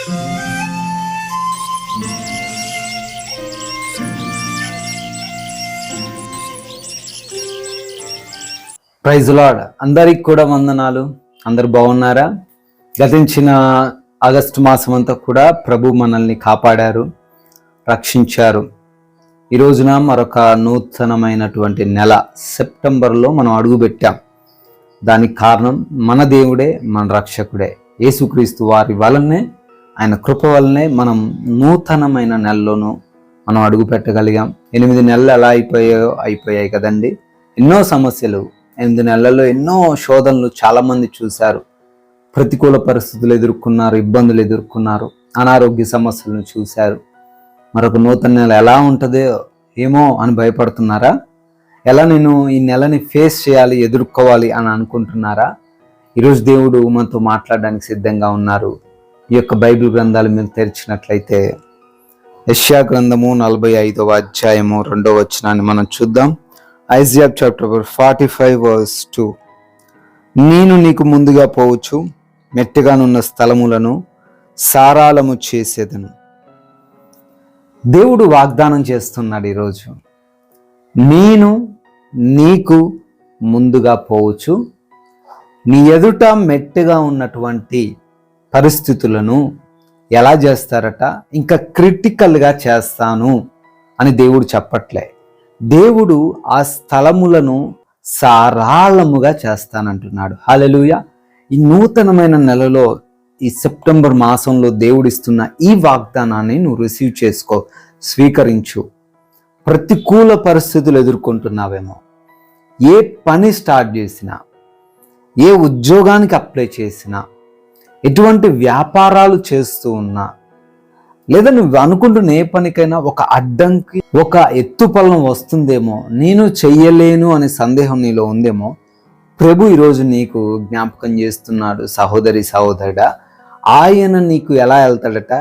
Praise lord. అందరికి కూడా వందనాలు. అందరు బాగున్నారా? గతించిన ఆగస్టు మాసం అంతా కూడా ప్రభు మనల్ని కాపాడారు, రక్షించారు. ఈ రోజున మరొక నూతనమైనటువంటి నెల సెప్టెంబర్లో మనం అడుగుపెట్టాం. దానికి కారణం మన దేవుడే, మన రక్షకుడే యేసుక్రీస్తు వారి వలనే, ఆయన కృప వలనే మనం నూతనమైన నెలలోనూ మనం అడుగు పెట్టగలిగాం. 8 నెలలు ఎలా అయిపోయాయి కదండి. ఎన్నో సమస్యలు, 8 నెలల్లో ఎన్నో శోధనలు చాలామంది చూశారు. ప్రతికూల పరిస్థితులు ఎదుర్కొన్నారు, ఇబ్బందులు ఎదుర్కొన్నారు, అనారోగ్య సమస్యలను చూశారు. మరొక నూతన నెల ఎలా ఉంటుందో ఏమో అని భయపడుతున్నారా? ఎలా నేను ఈ నెలని ఫేస్ చేయాలి, ఎదుర్కోవాలి అని అనుకుంటున్నారా? ఈరోజు దేవుడు మనతో మాట్లాడడానికి సిద్ధంగా ఉన్నారు. ఈ యొక్క బైబిల్ గ్రంథాలు మీరు తెరిచినట్లయితే యెషయా గ్రంథము 45వ అధ్యాయము 2వ వచనాన్ని మనం చూద్దాం. Isaiah chapter 45 verse 2. నేను నీకు ముందుగా పోవచ్చు, మెట్టగానున్న స్థలములను సారాళము చేసేదను. దేవుడు వాగ్దానం చేస్తున్నాడు ఈరోజు. నేను నీకు ముందుగా పోవచ్చు, నీ ఎదుట మెట్టగా ఉన్నటువంటి పరిస్థితులను ఎలా చేస్తారట, ఇంకా క్రిటికల్గా చేస్తాను అని దేవుడు చెప్పట్లే. దేవుడు ఆ స్థలములను సారాళముగా చేస్తానంటున్నాడు. హల్లెలూయా. ఈ నూతనమైన నెలలో, ఈ సెప్టెంబర్ మాసంలో దేవుడిస్తున్న ఈ వాగ్దానాన్ని నువ్వు రిసీవ్ చేసుకో, స్వీకరించు. ప్రతికూల పరిస్థితులు ఎదుర్కొంటున్నావేమో, ఏ పని స్టార్ట్ చేసినా, ఏ ఉద్యోగానికి అప్లై చేసినా, ఎటువంటి వ్యాపారాలు చేస్తూ ఉన్నా, లేదా నువ్వు అనుకుంటున్న ఏ పనికైనా ఒక అడ్డంకి, ఒక ఎత్తుపల్లం వస్తుందేమో, నేను చెయ్యలేను అనే సందేహం నీలో ఉందేమో, ప్రభు ఈరోజు నీకు జ్ఞాపకం చేస్తున్నాడు. సహోదరి సహోదరుడా, ఆయన నీకు ఎలా వెళ్తాడట?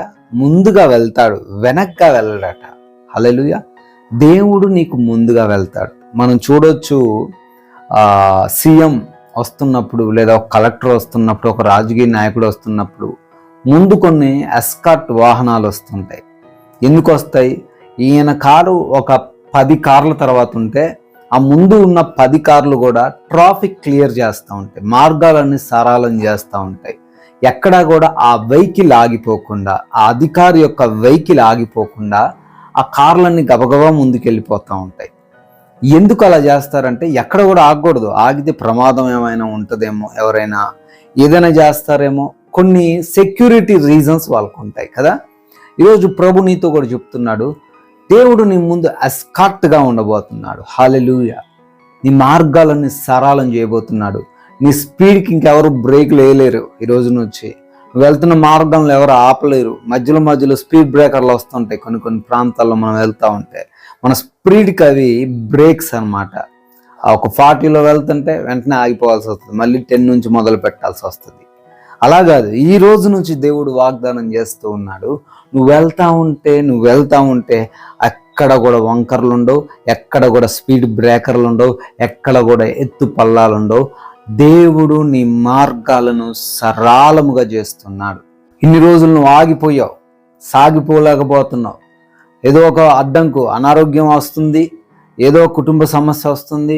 ముందుగా వెళ్తాడు, వెనక్గా వెళ్ళడట. హల్లెలూయా. దేవుడు నీకు ముందుగా వెళ్తాడు. మనం చూడొచ్చు, సీఎం వస్తున్నప్పుడు, లేదా ఒక కలెక్టర్ వస్తున్నప్పుడు, ఒక రాజకీయ నాయకుడు వస్తున్నప్పుడు ముందు కొన్ని ఎస్కార్ట్ వాహనాలు వస్తుంటాయి. ఎందుకు వస్తాయి? ఈయన కారు ఒక 10 కార్ల తర్వాత ఉంటే ఆ ముందు ఉన్న 10 కార్లు కూడా ట్రాఫిక్ క్లియర్ చేస్తూ ఉంటాయి, మార్గాలన్నీ సరళం చేస్తూ ఉంటాయి. ఎక్కడా కూడా ఆ వెహికల్ ఆగిపోకుండా, ఆ అధికారి యొక్క వెహికల్ ఆగిపోకుండా ఆ కార్లన్నీ గబగబా ముందుకెళ్ళిపోతూ ఉంటాయి. ఎందుకు అలా చేస్తారంటే ఎక్కడ కూడా ఆగకూడదు. ఆగితే ప్రమాదం ఏమైనా ఉంటుందేమో, ఎవరైనా ఏదైనా చేస్తారేమో, కొన్ని సెక్యూరిటీ రీజన్స్ వాళ్ళకు ఉంటాయి కదా. ఈరోజు ప్రభు నీతో కూడా చెప్తున్నాడు, దేవుడు నీ ముందు ఎస్కార్ట్గా ఉండబోతున్నాడు. హల్లెలూయా. నీ మార్గాలన్నీ సరళం చేయబోతున్నాడు. నీ స్పీడ్కి ఇంకెవరు బ్రేక్లు వేయలేరు. ఈరోజు నుంచి నువ్వు వెళ్తున్న మార్గంలో ఎవరు ఆపలేరు. మధ్యలో స్పీడ్ బ్రేకర్లు వస్తుంటాయి. కొన్ని ప్రాంతాల్లో మనం వెళ్తూ ఉంటే మన స్పీడ్కి అవి బ్రేక్స్ అనమాట. ఒక 40లో వెళ్తుంటే వెంటనే ఆగిపోవాల్సి వస్తుంది, మళ్ళీ 10 నుంచి మొదలు పెట్టాల్సి వస్తుంది. అలా కాదు, ఈ రోజు నుంచి దేవుడు వాగ్దానం చేస్తూ ఉన్నాడు. నువ్వు వెళ్తా ఉంటే ఎక్కడ కూడా వంకర్లు ఉండవు, ఎక్కడ కూడా స్పీడ్ బ్రేకర్లు ఉండవు, ఎక్కడ కూడా ఎత్తు పల్లాలు ఉండవు. దేవుడు నీ మార్గాలను సరళముగా చేస్తున్నాడు. ఇన్ని రోజులు నువ్వు ఆగిపోయావు, సాగిపోలేకపోతున్నావు. ఏదో ఒక అడ్డంకు, అనారోగ్యం వస్తుంది, ఏదో కుటుంబ సమస్య వస్తుంది,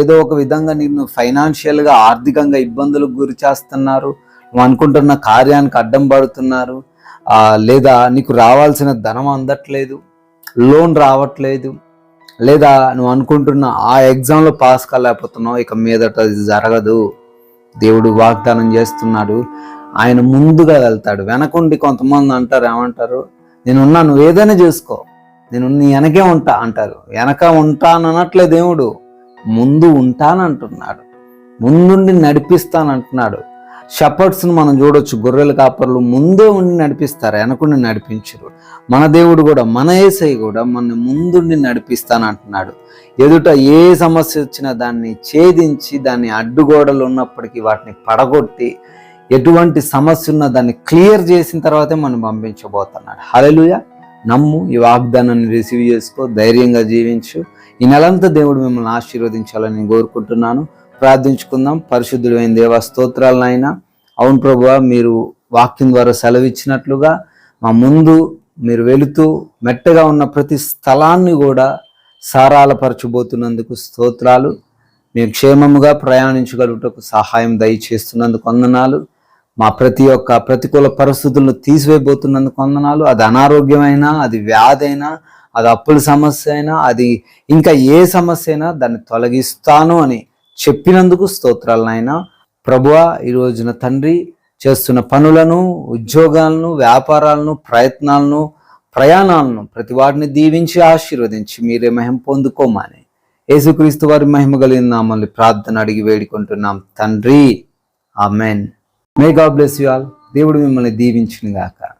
ఏదో ఒక విధంగా నిన్ను ఫైనాన్షియల్గా, ఆర్థికంగా ఇబ్బందులకు గురి చేస్తున్నారు. నువ్వు అనుకుంటున్న కార్యానికి అడ్డం పడుతున్నారు, లేదా నీకు రావాల్సిన ధనం అందట్లేదు, లోన్ రావట్లేదు, లేదా నువ్వు అనుకుంటున్న ఆ ఎగ్జామ్లో పాస్ కాలేకపోతున్నావు, ఇక మీదట అది జరగదు. దేవుడు వాగ్దానం చేస్తున్నాడు. ఆయన ముందుగా వెళ్తాడు. వెనకుండి కొంతమంది అంటారు, ఏమంటారు, నేనున్నా, నువ్వు ఏదైనా చేసుకో, నేను నీ వెనకే ఉంటా అంటారు. వెనక ఉంటాననట్లే దేవుడు, ముందు ఉంటానంటున్నాడు, ముందుండి నడిపిస్తానంటున్నాడు. షెపర్డ్స్ను మనం చూడొచ్చు, గొర్రెల కాపర్లు ముందే ఉండి నడిపిస్తారు, వెనకుండి నడిపించరు. మన దేవుడు కూడా, మన యేసయ్య కూడా మన ముందుండి నడిపిస్తానంటున్నాడు. ఎదుట ఏ సమస్య వచ్చినా దాన్ని ఛేదించి, దాన్ని అడ్డుగోడలు ఉన్నప్పటికీ వాటిని పడగొట్టి, ఎటువంటి సమస్య ఉన్నా దాన్ని క్లియర్ చేసిన తర్వాతే మనం పంపించబోతున్నాడు. హల్లెలూయా. నమ్ము, ఈ వాగ్దానాన్ని రిసీవ్ చేసుకో, ధైర్యంగా జీవించు. ఈ నెలంతా దేవుడు మిమ్మల్ని ఆశీర్వదించాలని నేను కోరుకుంటున్నాను. ప్రార్థించుకుందాం. పరిశుద్ధుడైన దేవా, స్తోత్రాలు నాయనా. అవును ప్రభువా, మీరు వాక్యం ద్వారా సెలవిచ్చినట్లుగా మా ముందు మీరు వెళుతూ మెట్టగా ఉన్న ప్రతి స్థలాన్ని కూడా సారాలపరచబోతున్నందుకు స్తోత్రాలు. మేము క్షేమముగా ప్రయాణించగలుగుటకు సహాయం దయచేస్తున్నందుకు వందనాలు. మా ప్రతి ఒక్క ప్రతికూల పరిస్థితులను తీసివేయబోతున్నందుకు వందనాలు. అది అనారోగ్యమైనా, అది వ్యాధి అయినా, అది అప్పుల సమస్య అయినా, అది ఇంకా ఏ సమస్య అయినా దాన్ని తొలగిస్తాను అని చెప్పినందుకు స్తోత్రాలు నాయనా. ప్రభువా, ఈ రోజున తండ్రి చేస్తున్న పనులను, ఉద్యోగాలను, వ్యాపారాలను, ప్రయత్నాలను, ప్రయాణాలను ప్రతి వాటిని దీవించి ఆశీర్వదించి మీరే మహిమ పొందుకోమని యేసుక్రీస్తు వారి మహిమ కలిగిన నామములో ప్రార్థన అడిగి వేడుకుంటున్నాం తండ్రి. Amen. May God bless you all. దేవుడు మిమ్మల్ని దీవించును గాక.